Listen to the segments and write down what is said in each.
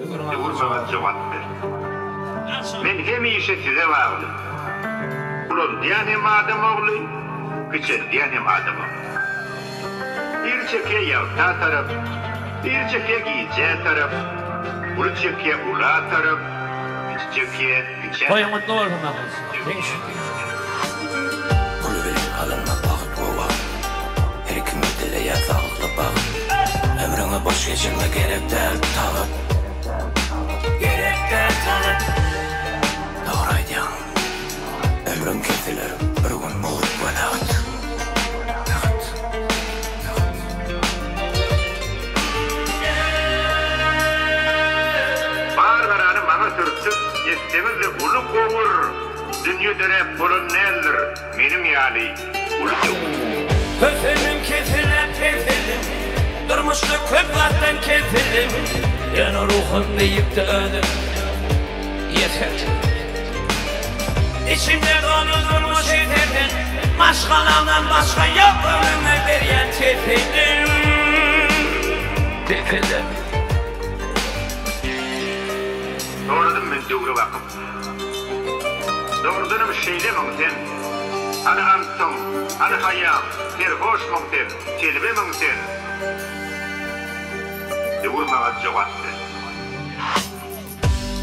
Vurmama cevap ver. Men hemişe size bağlı. Ulan diyen hem adam oğlu, kıçın diyen hem adam oğlu. Bir çeke yavta taraf, bir çeke giyeceği taraf, bir çeke ula taraf, bir çeke giyeceği. Koyun mutlu olsun bakın. Bunu bilin alınma bağıt bu bağ. Her iki müddele yatağılıklı bağ. Ömrüne boş geçirme gerek değil tağıt. Gerek değil tağıt. Doğraydı ya. Ömrüm kesilir bir gün muğut valat. Bağırgaranı bana sürtsüp, yettemizle ulu kovur. Dünyada bulun nedir? Benim yali. Ulu kovur. Köselim kesilir kesilim. Durmuşluk köplerden kesilim. Yana ruhum deyip de ölüm. Yeter. İçimde dolu durmuş yeterden. Başkalarından başka yok ölüme veriyen tefilim. Tefilim. Doğrudan ben doğru bakım. Doğrudan bir şeyle mümkün. Hani antım, hani hayam, bir hoş mümkün, kelime mümkün. Doğurmama cevap ver.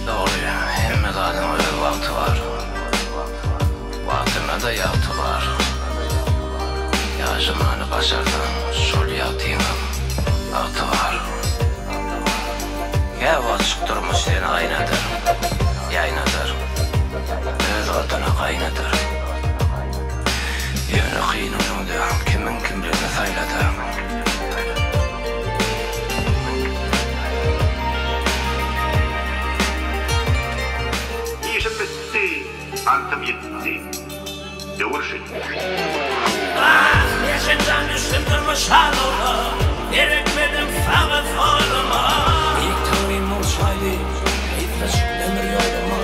Doğru ya, hem zaten öyle vakti var. Vaktime de yaktı var. Yaşamanı başardım, şol yaktığım vakti var. Ya vasık durmuş seni aynadır, yaynadır. Öz adına kaynadır. Yönü kıyınımda kimin kimliğini sayladı. İşim bitti, antım yetti. Doğru şey. Yaşından düştüm durmuş halına. Gerekmedim sana sorma. İlk tanrım olsaydı İflas ömür yoluma.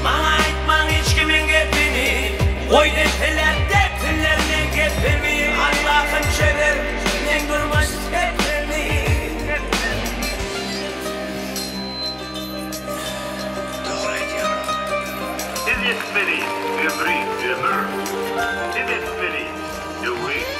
Bana etman hiç kimin gepini. Oy depeler depelerine gepimi. Allah'ım çevir ne durmuş tepemi. Doğru ediyorum. Siz yetmeli, ömrü, ömür. Siz yetmeli, doğru.